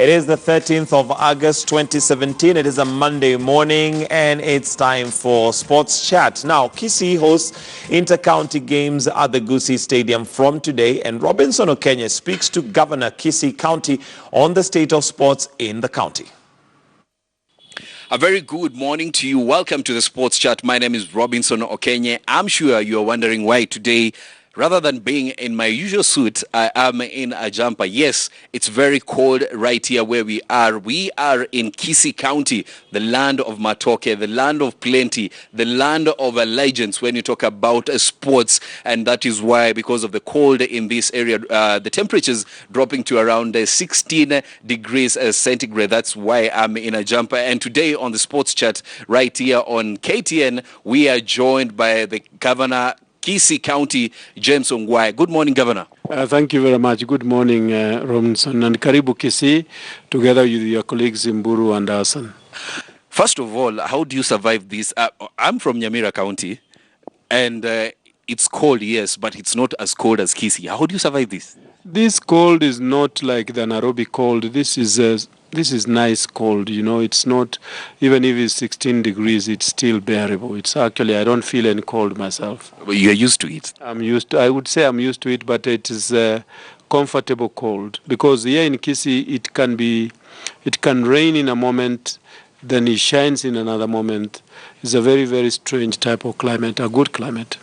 It is the 13th of August 2017. It is a Monday morning and it's time for Sports Chat. Now, Kisii hosts inter-county games at the Kisii Stadium from today, and Robinson Okenye speaks to Governor Kisii County on the state of sports in the county. A very good morning to you. Welcome to the Sports Chat. My name is Robinson Okenye. I'm sure you are wondering why today, rather than being in my usual suit, I am in a jumper. Yes, it's very cold right here where we are. We are in Kisii County, the land of Matoke, the land of plenty, the land of legends when you talk about sports. And that is why, because of the cold in this area, the temperatures dropping to around 16 degrees centigrade. That's why I'm in a jumper. And today on the Sports Chat right here on KTN, we are joined by the Governor Kisii County, James Ongwae. Good morning, Governor. Thank you very much. Good morning, Robinson, and Karibu Kisii, together with your colleagues Mburu and Hassan. First of all, how do you survive this? I'm from Nyamira County, and it's cold, yes, but it's not as cold as Kisii. How do you survive this? This cold is not like the Nairobi cold. This is nice cold. You know, it's not, even if it's 16 degrees, it's still bearable. It's actually, I don't feel any cold myself. Well, you're used to it. I would say I'm used to it, but it is comfortable cold, because here in Kisii it can rain in a moment, then it shines in another moment. It's a very, very strange type of climate, a good climate.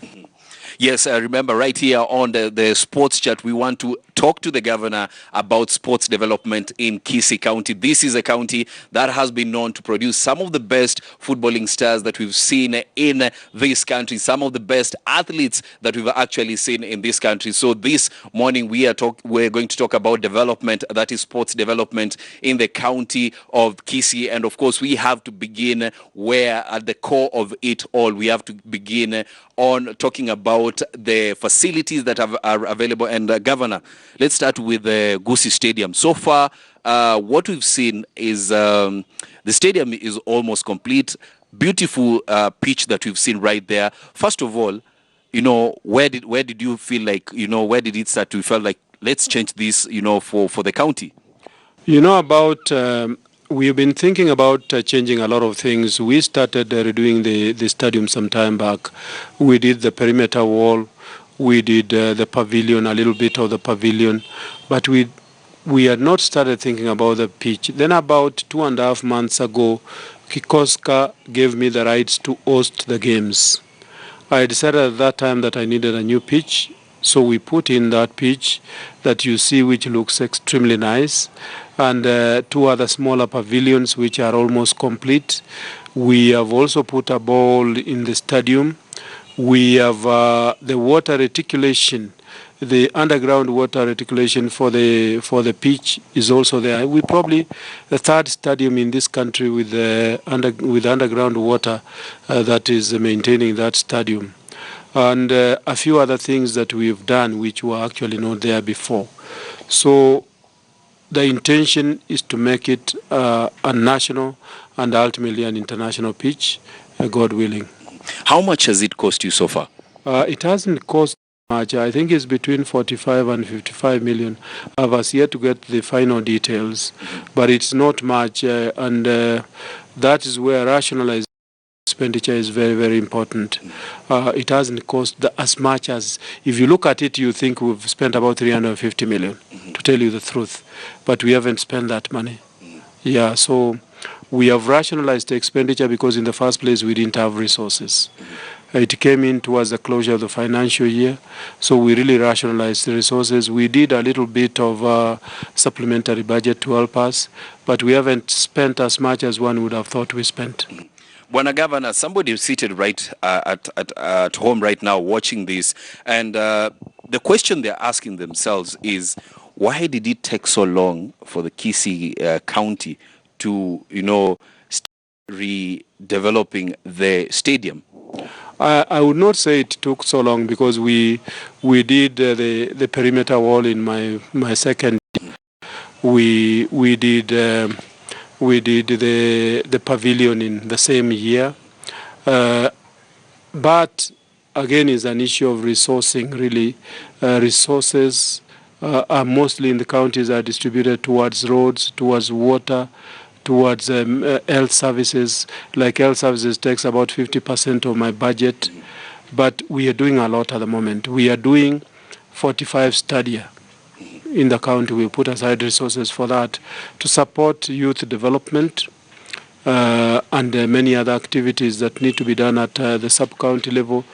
Yes, remember right here on the Sports Chat, we want to talk to the governor about sports development in Kisii County. This is a county that has been known to produce some of the best footballing stars that we've seen in this country, some of the best athletes that we've actually seen in this country. So this morning we're going to talk about development, that is sports development in the county of Kisii. And of course, we have to begin where at the core of it all, we have to begin on talking about the facilities that are available. And Governor, let's start with the Kisii Stadium. So far, what we've seen is the stadium is almost complete. Beautiful pitch that we've seen right there. First of all, you know, where did you feel like, you know, where did it start to feel like, let's change this, you know, for the county? You know, about we've been thinking about changing a lot of things. We started redoing the stadium some time back. We did the perimeter wall. We did the pavilion, a little bit of the pavilion. But we had not started thinking about the pitch. Then about 2.5 months ago, Kikoska gave me the rights to host the games. I decided at that time that I needed a new pitch. So we put in that pitch that you see, which looks extremely nice, and 2 other smaller pavilions which are almost complete. We have also put a ball in the stadium. We have the water reticulation, the underground water reticulation for the pitch is also there. We probably the 3rd stadium in this country with underground water that is maintaining that stadium. And a few other things that we've done which were actually not there before. So the intention is to make it a national and ultimately an international pitch, God willing. How much has it cost you so far? It hasn't cost much. I think it's between 45 and 55 million. I've yet to get the final details, but it's not much. And that is where rationalization expenditure is very, very important. It hasn't cost as much as, if you look at it, you think we've spent about 350 million, to tell you the truth. But we haven't spent that money. Yeah, so we have rationalized the expenditure because in the first place we didn't have resources. It came in towards the closure of the financial year, so we really rationalized the resources. We did a little bit of supplementary budget to help us, but we haven't spent as much as one would have thought we spent. Bwana Governor, somebody is seated right at home right now watching this, and the question they're asking themselves is, why did it take so long for the Kisii County to, you know, redeveloping the stadium? I would not say it took so long, because we did the perimeter wall in my second. We did the pavilion in the same year, but again is an issue of resourcing, really. Resources are mostly in the counties are distributed towards roads, towards water, towards health services. Like health services takes about 50% of my budget, but we are doing a lot at the moment. We are doing 45 stadia in the county. We put aside resources for that to support youth development and many other activities that need to be done at the sub-county level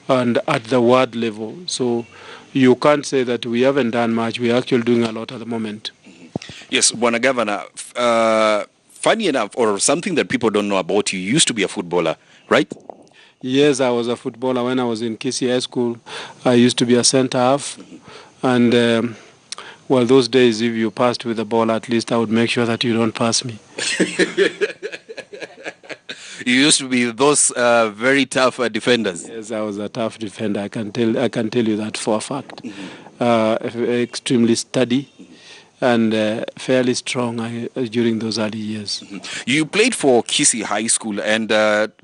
and at the ward level. So you can't say that we haven't done much. We're actually doing a lot at the moment. Yes, Bwana Governor, funny enough, or something that people don't know about you used to be a footballer, right? Yes, I was a footballer. When I was in Kisii High School, I used to be a center half. And, well, those days, if you passed with the ball, at least I would make sure that you don't pass me. You used to be those very tough defenders. Yes, I was a tough defender. I can tell you that for a fact. Extremely steady and fairly strong during those early years. You played for Kisii High School, and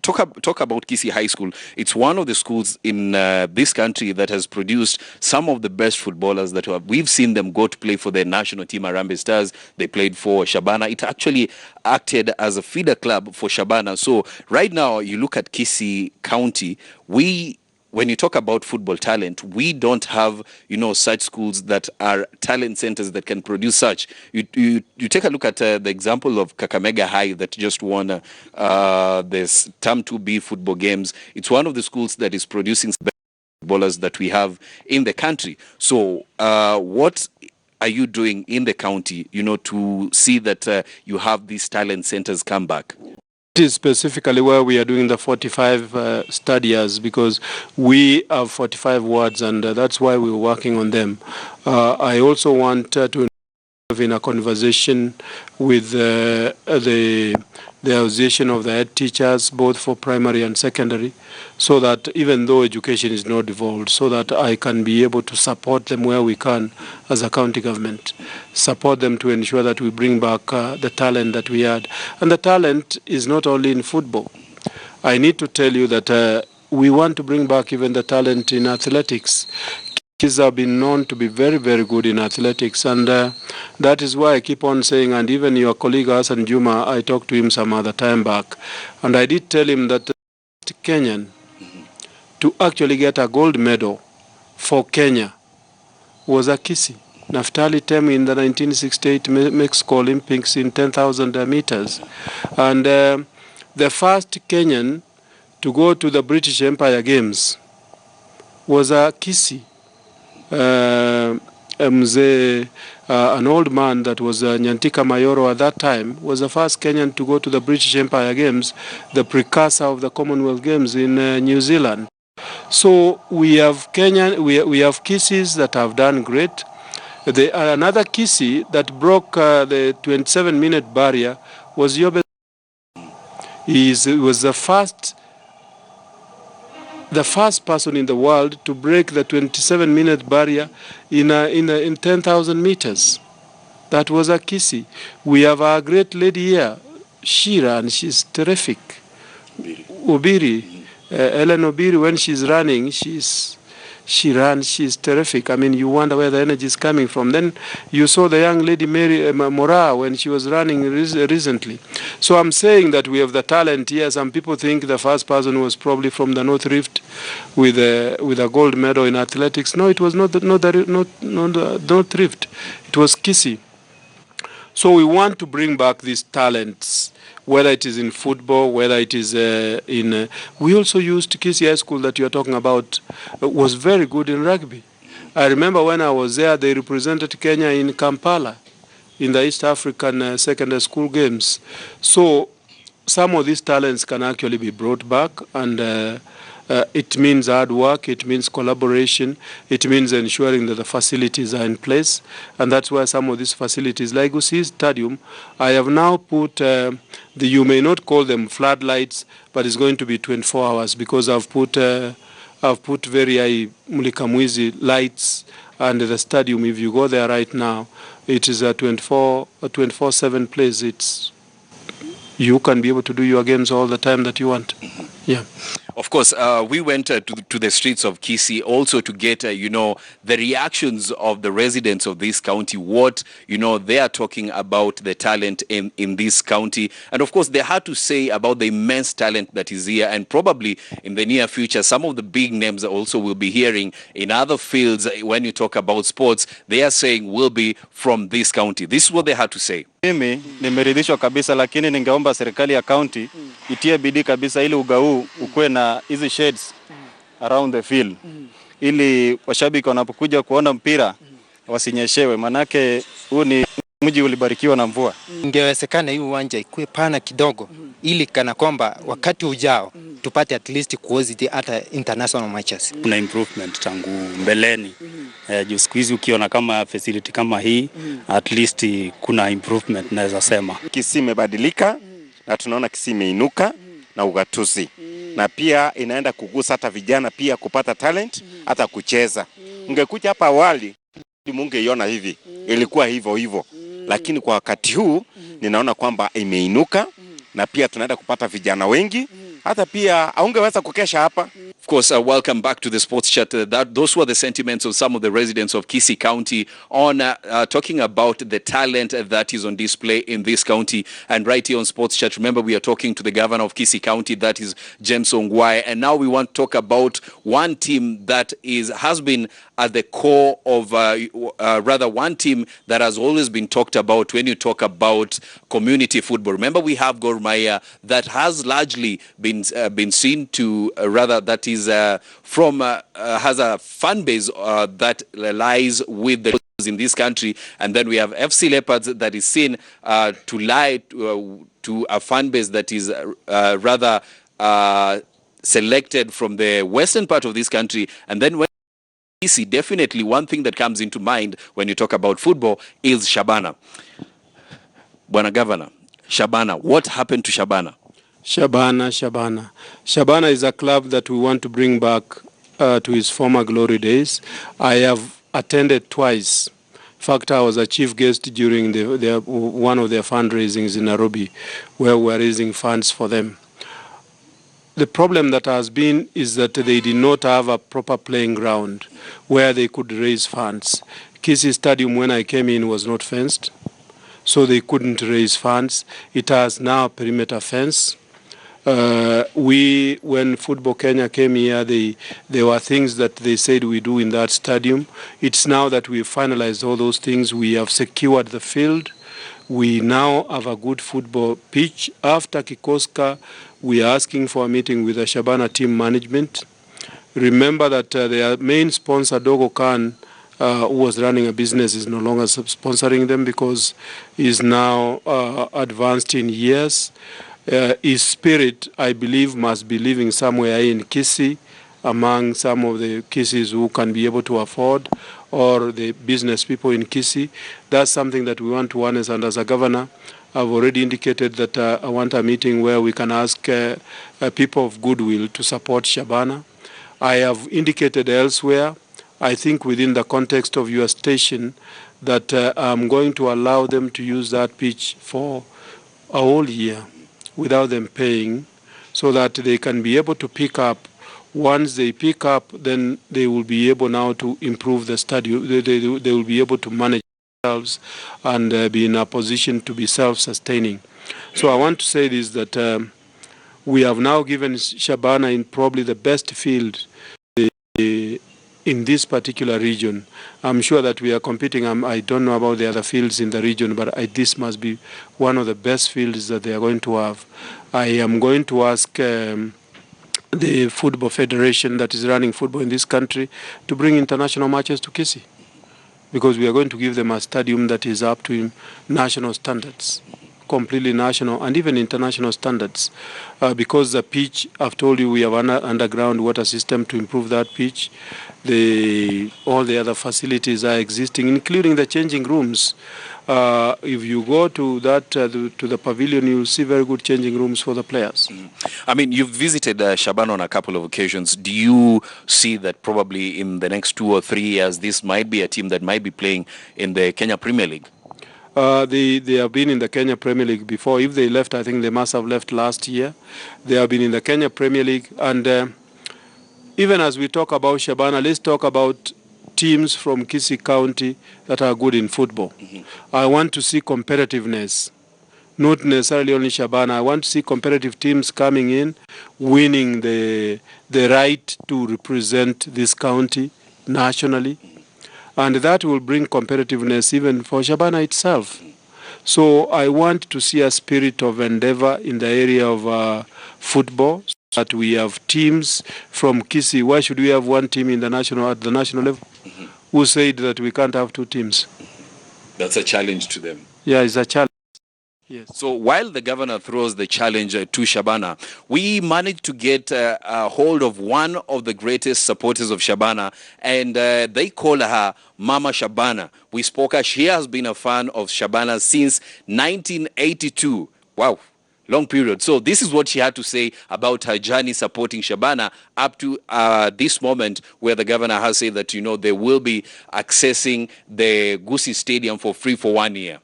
talk about Kisii High School. It's one of the schools in this country that has produced some of the best footballers that we've seen them go to play for their national team, Harambee Stars. They played for Shabana. It actually acted as a feeder club for Shabana. So right now, you look at Kisii County, when you talk about football talent, we don't have, such schools that are talent centers that can produce such. You take a look at the example of Kakamega High that just won this Term 2B football games. It's one of the schools that is producing footballers that we have in the country. So what are you doing in the county, to see that you have these talent centers come back? It is specifically where we are doing the 45 studies, because we have 45 wards, and that's why we're working on them. I also want to have in a conversation with the association of the head teachers, both for primary and secondary, so that even though education is not devolved, so that I can be able to support them where we can as a county government, support them to ensure that we bring back the talent that we had. And the talent is not only in football. I need to tell you that we want to bring back even the talent in athletics. Kids have been known to be very, very good in athletics, and that is why I keep on saying, and even your colleague Hassan Juma, I talked to him some other time back, and I did tell him that the first Kenyan to actually get a gold medal for Kenya was a Kisii. Naftali Temi in the 1968 Mexico Olympics in 10,000 meters. And the first Kenyan to go to the British Empire Games was a Kisii. An old man that was Nyantika Mayoro at that time was the first Kenyan to go to the British Empire Games, the precursor of the Commonwealth Games in New Zealand. So we have we have Kisiis that have done great. Another Kisii that broke the 27-minute barrier was Yobe. He was the first person in the world to break the 27-minute barrier in 10,000 meters. That was a Kisii. We have a great lady here, Shira, and she's terrific. Obiri, Ellen Obiri, when she's running, she runs, she's terrific. I mean, you wonder where the energy is coming from. Then you saw the young lady Mary Mora when she was running recently. So I'm saying that we have the talent here. Some people think the first person was probably from the North Rift with a gold medal in athletics. No, it was not the North Rift. It was Kisii. So we want to bring back these talents, whether it is in football, whether it is we also used Kisii High School that you are talking about, was very good in rugby. I remember when I was there, they represented Kenya in Kampala in the East African secondary school games. So some of these talents can actually be brought back, and it means hard work, it means collaboration, it means ensuring that the facilities are in place. And that's why some of these facilities, like Kisii Stadium, I have now put, you may not call them floodlights, but it's going to be 24 hours because I've put very high Mulikamwizi lights, and the stadium, if you go there right now, it is a 24/7 place. You can be able to do your games all the time that you want. Yeah. Of course, we went to the streets of Kisii also to get, the reactions of the residents of this county, what, they are talking about the talent in this county. And of course, they had to say about the immense talent that is here. And probably in the near future, some of the big names also will be hearing in other fields when you talk about sports, they are saying will be from this county. This is what they had to say. Mimi nimeridhishwa kabisa, lakini ningeomba serikali ya county itie bidii kabisa ili uga huu ukue na hizi shades around the field, ili washabiki wanapokuja kuona mpira wasinyeshewe, manake huu ni mji ulibarikiwa na mvua. Ingewezekana hii uwanja ikue pana kidogo, ili kana kwamba wakati ujao tupate at least kuozi hata international matches. Kuna improvement tangu mbeleni. Juu siku hizi ukiona kama facility kama hii, at least kuna improvement naweza sema. Kisii imebadilika na tunaona Kisii imeinuka na ugatuzi. Na pia inaenda kugusa hata vijana pia kupata talent, hata kucheza. Ungekuja hapa awali, mungeiona hivi, ilikuwa hivyo. Lakini kwa wakati huu, ninaona kwamba imeinuka na pia tunaenda kupata vijana wengi. Hata pia haungeweza kukesha hapa. Of course, welcome back to the Sports Chat. Those were the sentiments of some of the residents of Kisii County on talking about the talent that is on display in this county. And right here on Sports Chat, remember we are talking to the governor of Kisii County, that is James Ongwae. And now we want to talk about one team that has been at the core of, rather one team that has always been talked about when you talk about community football. Remember we have Gor Mahia that has largely been seen to, that is has a fan base that lies with the in this country, and then we have FC Leopards that is seen to lie to a fan base that is rather selected from the western part of this country. And then when you see, definitely one thing that comes into mind when you talk about football is Shabana. Bwana Governor, Shabana, what happened to Shabana? Shabana is a club that we want to bring back to its former glory days. I have attended twice. In fact, I was a chief guest during one of their fundraisings in Nairobi, where we were raising funds for them. The problem that has been is that they did not have a proper playing ground where they could raise funds. Kisii Stadium, when I came in, was not fenced, so they couldn't raise funds. It has now a perimeter fence. When Football Kenya came here, there were things that they said we do in that stadium. It's now that we've finalized all those things. We have secured the field. We now have a good football pitch. After Kikoska, we are asking for a meeting with the Shabana team management. Remember that their main sponsor, Dogo Khan, who was running a business, is no longer sponsoring them because he's now advanced in years. His spirit, I believe, must be living somewhere in Kisii, among some of the Kisiis who can be able to afford, or the business people in Kisii. That's something that we want to harness, and as a governor, I've already indicated that I want a meeting where we can ask people of goodwill to support Shabana. I have indicated elsewhere, I think within the context of your station, that I'm going to allow them to use that pitch for a whole year without them paying, so that they can be able to pick up. Once they pick up, then they will be able now to improve the stadium. They will be able to manage themselves and be in a position to be self-sustaining. So I want to say this, that we have now given Shabana in probably the best field in this particular region. I'm sure that we are competing. I don't know about the other fields in the region, but this must be one of the best fields that they are going to have. I am going to ask the Football Federation that is running football in this country to bring international matches to Kisii, because we are going to give them a stadium that is up to national standards, completely national and even international standards, because the pitch, I've told you, we have an underground water system to improve that pitch. All the other facilities are existing, including the changing rooms. If you go to the pavilion, you'll see very good changing rooms for the players. I mean, you've visited Shabana on a couple of occasions. Do you see that probably in the next 2 or 3 years, this might be a team that might be playing in the Kenya Premier League? They have been in the Kenya Premier League before. If they left, I think they must have left last year. They have been in the Kenya Premier League. And even as we talk about Shabana, let's talk about teams from Kisii County that are good in football. I want to see competitiveness, not necessarily only Shabana. I want to see competitive teams coming in, winning the right to represent this county nationally. And that will bring competitiveness even for Shabana itself. So I want to see a spirit of endeavor in the area of football, so that we have teams from Kisii. Why should we have one team in the at the national level? Who said that we can't have two teams? That's a challenge to them. Yeah, it's a challenge. Yes. So while the governor throws the challenge to Shabana, we managed to get a hold of one of the greatest supporters of Shabana, and they call her Mama Shabana. We spoke her. She has been a fan of Shabana since 1982. Wow, long period. So this is what she had to say about her journey supporting Shabana up to this moment, where the governor has said that, they will be accessing the Kisii Stadium for free for 1 year.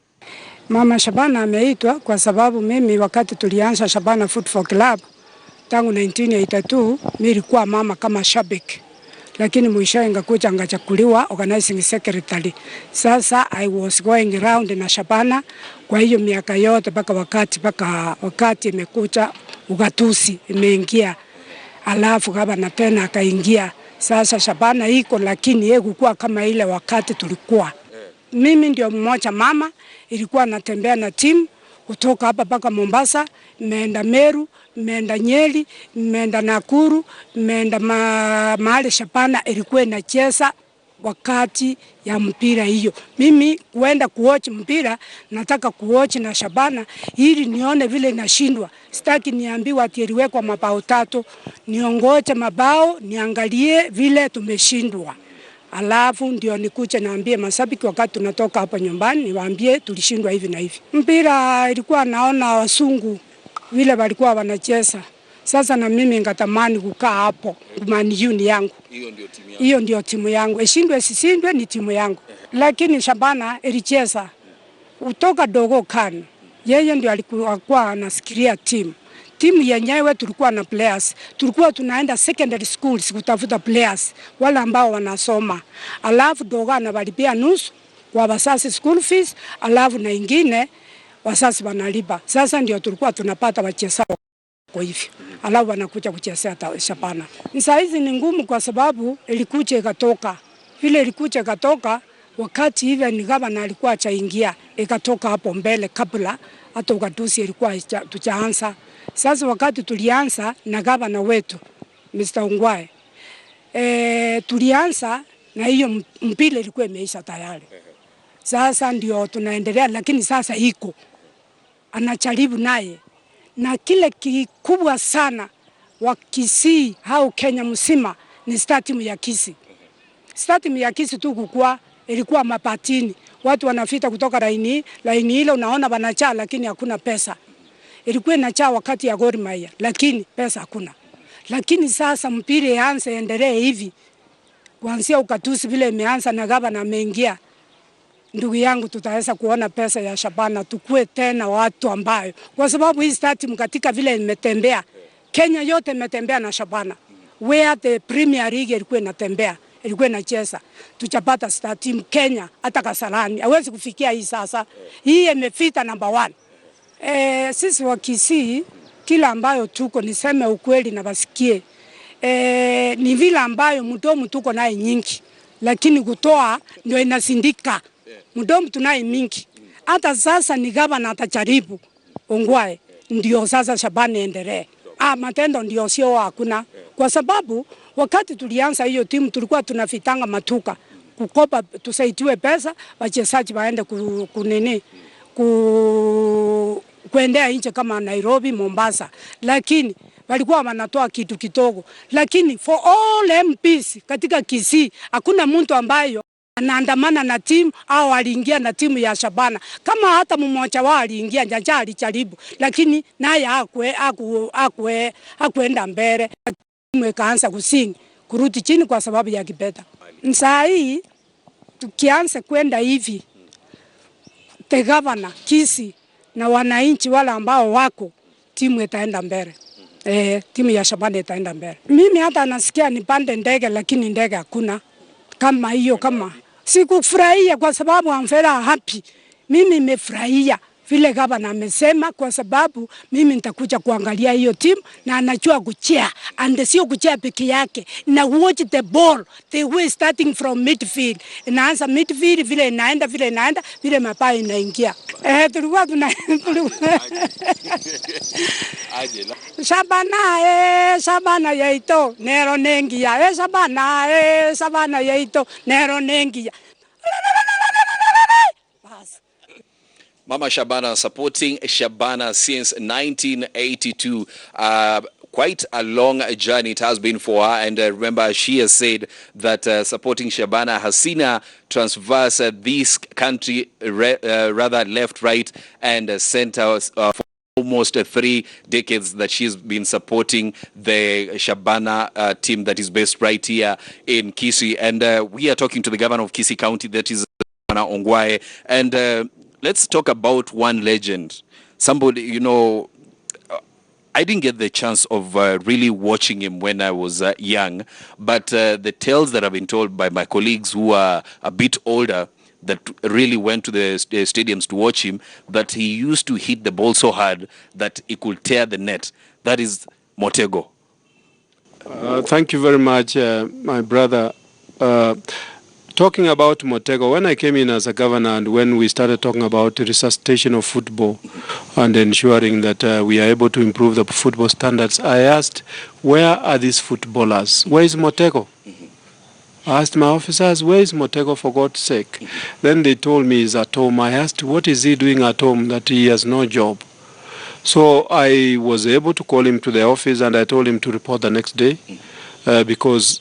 Mama Shabana ameitwa kwa sababu mimi wakati tulianza Shabana Football Club tangu 1982 nilikuwa mama kama shabiki, lakini mwisho ngakuja ngachakuliwa organizing secretary. Sasa I was going around na Shabana kwa hiyo miaka yote mpaka wakati imekuja ugatuzi imeingia, alafu gavana tena akaingia. Sasa Shabana iko, lakini yeye kukua kama ile wakati tulikuwa. Mimi ndio mmoja mama, ilikuwa natembea na timu kutoka hapa mpaka Mombasa, nimeenda Meru, nimeenda Nyeri, nimeenda Nakuru, nimeenda mahali Shabana ilikuwa inacheza wakati ya mpira hiyo. Mimi kuenda kuwatch mpira, nataka kuwatch na Shabana ili nione vile inashindwa. Sitaki niambiwe ati iliwekwa mabao 3, niongoje mabao niangalie vile tumeshindwa. Alafu ndio nikuche naambie mashabiki wakati tunatoka hapa nyumbani, niwaambie tulishindwa hivi na hivi. Mpira ilikuwa naona wasungu vile walikuwa wanacheza. Sasa na mimi ngatamani kukaa hapo. Man U ni yangu. Hiyo ndio timu yangu. Ishindwe sishindwe ni timu yangu. Lakini Shabana ilicheza kutoka dogo kan. Yeye ndio alikuwa anasikiria timu. Timu yenyewe tulikuwa na players. Tulikuwa tunaenda secondary schools kutafuta players wale ambao wanasoma. Alafu dogo anabalipia nusu kwa wazazi school fees, alafu na ingine wazazi wanalipa. Sasa ndio tulikuwa tunapata wachezaji kwa hivyo. Alafu wanakuja kuchezea Shabana. Saa hizi ni ngumu kwa sababu ilikuja ikatoka. Vile ilikuja ikatoka wakati hivi ni gavana alikuwa chaingia, ikatoka hapo mbele kabla hata ugatuzi ilikuwa tujaanza. Sasa wakati tulianza na gavana wetu Mr. Ungwae, tulianza na hiyo mpira ilikuwa imeisha tayari. Sasa ndio tunaendelea, lakini sasa iko anacharibu naye, na kile kikubwa sana wa Kisii au Kenya mzima ni stadium ya Kisii. Stadium ya Kisii tu kukua ilikuwa mapatini, watu wanafita kutoka laini ile, unaona wanachaa lakini hakuna pesa. Ilikuwa inachaa wakati ya Gor Mahia, lakini pesa hakuna. Lakini sasa mpira yaanze endelee hivi, kuanzia ukatusi vile imeanza na gavana ameingia, ndugu yangu, tutaweza kuona pesa ya Shabana, tukue tena watu ambayo, kwa sababu hii stadium katika vile imetembea Kenya yote imetembea na Shabana, where the Premier League ilikuwa inatembea, ilikuwa inacheza, tuchapata stadium Kenya hata Kasarani hawezi kufikia hii. Sasa hii imefita number 1. Sisi wa Kisii kila ambayo tuko, niseme ukweli na basikie, ni vile ambayo mdomo tuko naye nyingi, lakini kutoa ndio inasindika. Mdomo tunaye mingi. Hata sasa ni gavana atajaribu Ongwae ndio sasa Shabana endelee. Matendo ndio sio hakuna, kwa sababu wakati tulianza hiyo timu tulikuwa tunafitanga matuka kukopa tusaidiwe pesa wachezaji waende kuendea nje kama Nairobi, Mombasa, lakini walikuwa wanatoa kitu kidogo. Lakini for all MPs katika Kisii hakuna mtu ambayo anaandamana na timu au aliingia na timu ya Shabana. Kama hata mmoja wao aliingia, Njanja alijaribu, lakini naye hakuenda mbele. Timu ikaanza kusingi kurudi chini kwa sababu ya kipeta. Saa hii tukianza kwenda hivi the governor Kisii na wananchi wale ambao wako, timu itaenda mbele. Timu ya Shabana itaenda mbele. Mimi hata nasikia nipande ndege, lakini ndege hakuna kama hiyo. Kama sikufurahia kwa sababu I'm very happy. Mimi nimefurahia vile gavana amesema, kwa sababu mimi nitakuja kuangalia hiyo timu na anajua kuchea, and sio kuchea peke yake, na watch the ball the way starting from midfield. Inaanza midfield vile inaenda vile mapaa inaingia. Tulikuwa Shabana yaito nero nengia, Shabana yaito nero nengia. Mama Shabana supporting Shabana since 1982. Quite a long journey it has been for her, and remember she has said that supporting Shabana has seen her transverse this country rather left, right and center for almost 3 decades that she's been supporting the Shabana team that is based right here in Kisii. And we are talking to the governor of Kisii County, that is Governor Ongwae, and let's talk about one legend. Somebody, you know, I didn't get the chance of really watching him when I was young, but the tales that have been told by my colleagues who are a bit older that really went to the stadiums to watch him, that he used to hit the ball so hard that it could tear the net. That is Motego. Thank you very much, my brother. Talking about Motego, when I came in as a governor and when we started talking about resuscitation of football and ensuring that we are able to improve the football standards, I asked, where are these footballers? Where is Motego? I asked my officers, where is Motego, for God's sake? Then they told me he's at home. I asked, what is he doing at home that he has no job? So I was able to call him to the office and I told him to report the next day because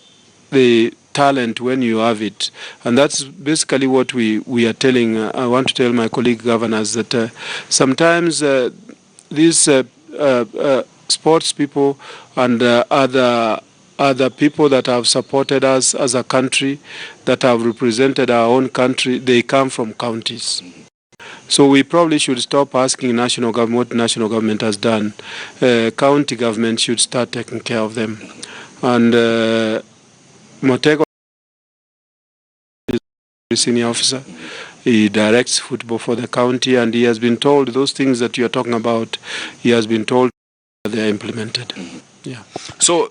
the talent, when you have it, and that's basically what we are telling. I want to tell my colleague governors that sometimes these sports people and other people that have supported us as a country, that have represented our own country, they come from counties. So we probably should stop asking national government what national government has done. County government should start taking care of them. And Motego is a senior officer. He directs football for the county, and he has been told those things that you are talking about. He has been told they are implemented. Yeah. So,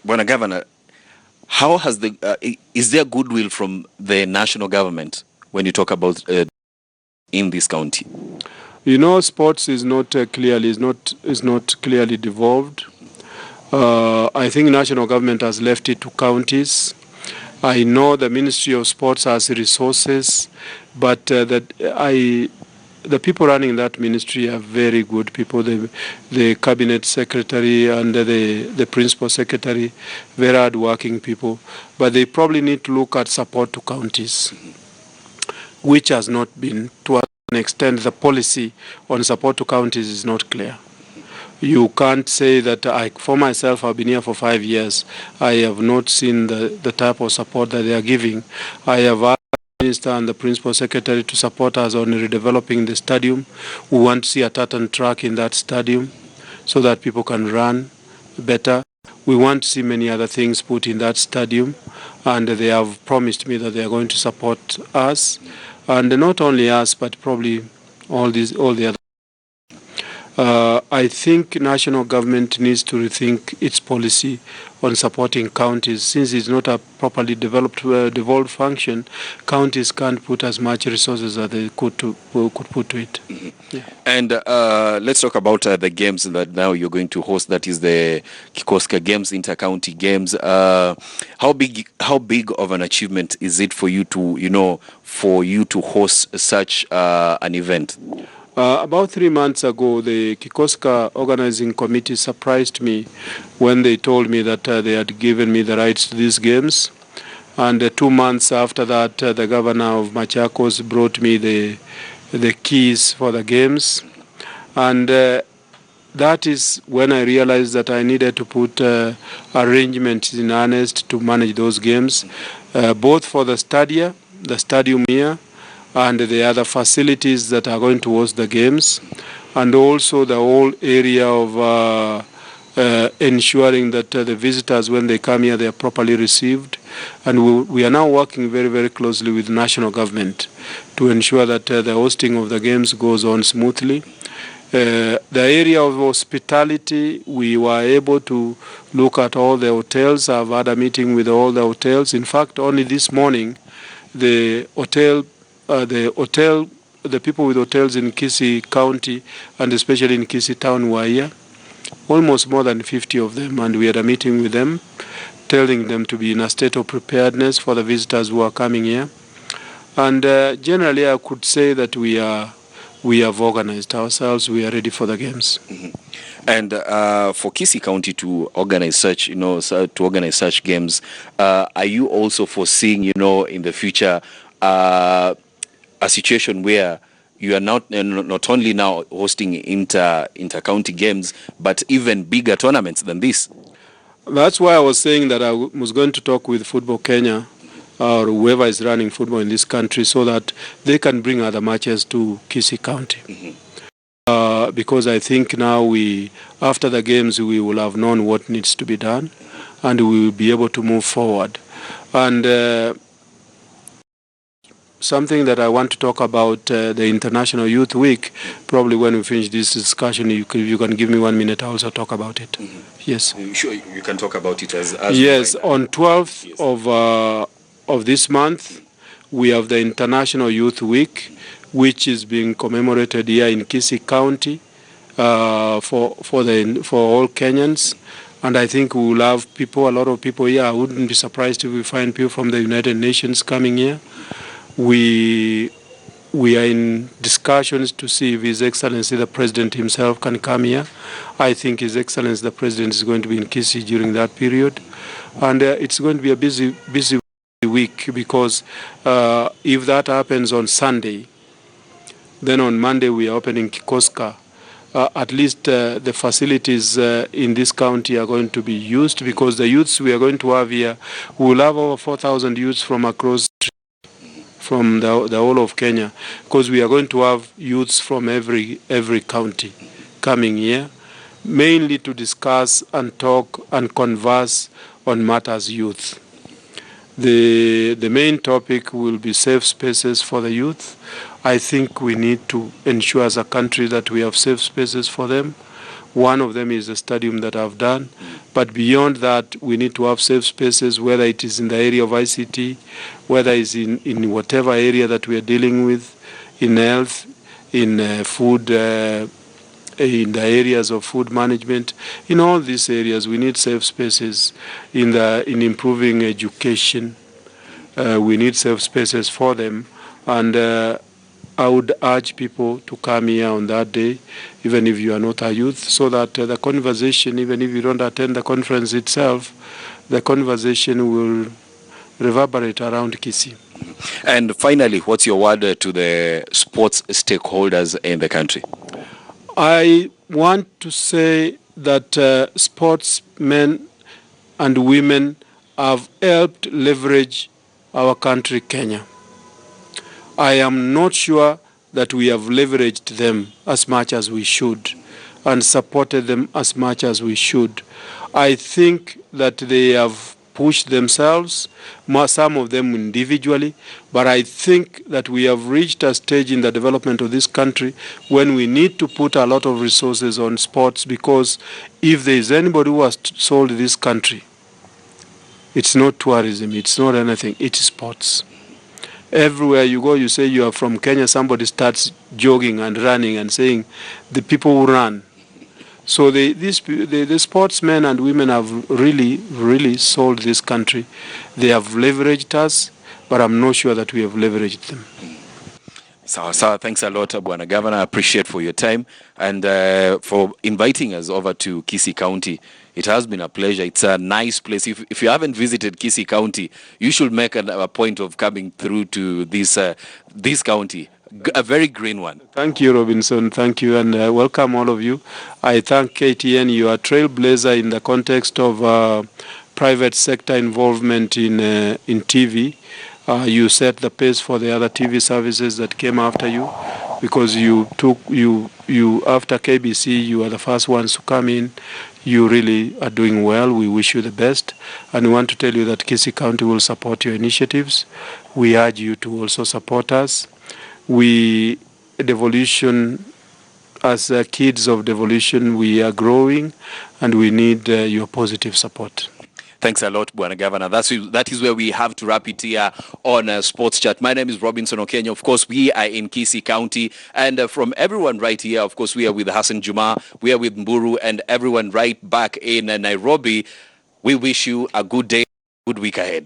Bwana Governor, how has is there goodwill from the national government when you talk about in this county? You know, sports is not clearly devolved. I think national government has left it to counties. I know the Ministry of Sports has resources, but the people running that ministry are very good people. The cabinet secretary and the principal secretary, very hard-working people. But they probably need to look at support to counties, which has not been, to an extent, the policy on support to counties is not clear. You can't say that for myself, I've been here for 5 years. I have not seen the type of support that they are giving. I have asked the minister and the principal secretary to support us on redeveloping the stadium. We want to see a tartan track in that stadium so that people can run better. We want to see many other things put in that stadium, and they have promised me that they are going to support us, and not only us, but probably all the other. I think national government needs to rethink its policy on supporting counties. Since it's not a properly devolved function, counties can't put as much resources as they could put to it. Mm-hmm. Yeah. And let's talk about the games that now you're going to host. That is the Kikoska Games, Inter-County Games. How big of an achievement is it for you to host such an event? About 3 months ago, the Kikoska organizing committee surprised me when they told me that they had given me the rights to these games. And 2 months after that, the governor of Machakos brought me the keys for the games. And that is when I realized that I needed to put arrangements in earnest to manage those games, both for the stadium here, and the other facilities that are going to host the games, and also the whole area of ensuring that the visitors, when they come here, they are properly received. And we are now working very, very closely with national government to ensure that the hosting of the games goes on smoothly. The area of hospitality, we were able to look at all the hotels. I've had a meeting with all the hotels. In fact, only this morning, the people with hotels in Kisii County and especially in Kisii Town were here, almost more than 50 of them, and we had a meeting with them, telling them to be in a state of preparedness for the visitors who are coming here. And generally, I could say that we have organized ourselves. We are ready for the games. Mm-hmm. And for Kisii County to organize such, games, are you also foreseeing, in the future, a situation where you are not only now hosting inter-county games, but even bigger tournaments than this? That's why I was saying that I was going to talk with Football Kenya or whoever is running football in this country so that they can bring other matches to Kisii County. Mm-hmm. Because I think now after the games, we will have known what needs to be done and we will be able to move forward. And something that I want to talk about, the International Youth Week, probably when we finish this discussion, you can give me 1 minute, I'll also talk about it. Mm-hmm. Yes. Sure, you can talk about it as yes, on 12th yes. of this month, we have the International Youth Week, which is being commemorated here in Kisii County for all Kenyans. And I think we will have a lot of people here. I wouldn't be surprised if we find people from the United Nations coming here. We are in discussions to see if His Excellency the President himself can come here. I think His Excellency the President is going to be in Kisii during that period. And it's going to be a busy week because if that happens on Sunday, then on Monday we are opening Kikoska. At least the facilities in this county are going to be used because the youths we are going to have here, we will have over 4,000 youths from across from the whole of Kenya, because we are going to have youths from every county coming here, mainly to discuss and talk and converse on matters youth. The main topic will be safe spaces for the youth. I think we need to ensure as a country that we have safe spaces for them. One of them is the stadium that I've done. But beyond that, we need to have safe spaces, whether it is in the area of ICT, whether it's in whatever area that we are dealing with, in health, in food, in the areas of food management. In all these areas, we need safe spaces. In improving education, we need safe spaces for them. And I would urge people to come here on that day, even if you are not a youth, so that the conversation, even if you don't attend the conference itself, the conversation will reverberate around Kisii. And finally, what's your word to the sports stakeholders in the country? I want to say that sportsmen and women have helped leverage our country, Kenya. I am not sure that we have leveraged them as much as we should and supported them as much as we should. I think that they have pushed themselves, some of them individually, but I think that we have reached a stage in the development of this country when we need to put a lot of resources on sports, because if there is anybody who has sold this country, it's not tourism, it's not anything, it's sports. Everywhere you go, you say you are from Kenya, somebody starts jogging and running and saying, the people who run. So the sportsmen and women have really, really sold this country. They have leveraged us, but I'm not sure that we have leveraged them. So thanks a lot, Bwana Governor. I appreciate for your time and for inviting us over to Kisii County. It has been a pleasure. It's a nice place. If you haven't visited Kisii County, you should make a point of coming through to this county. A very green one. Thank you, Robinson. Thank you, and welcome all of you. I thank KTN. You are a trailblazer in the context of private sector involvement in TV. You set the pace for the other TV services that came after you, because you after KBC, you are the first ones to come in. You really are doing well. We wish you the best. And we want to tell you that Kisii County will support your initiatives. We urge you to also support us. Devolution, as kids of devolution, we are growing and we need your positive support. Thanks a lot, Bwana Governor. That is where we have to wrap it here on Sports Chat. My name is Robinson Okenya. Of course, we are in Kisii County. And from everyone right here, of course, we are with Hassan Juma, we are with Mburu, and everyone right back in Nairobi. We wish you a good day, good week ahead.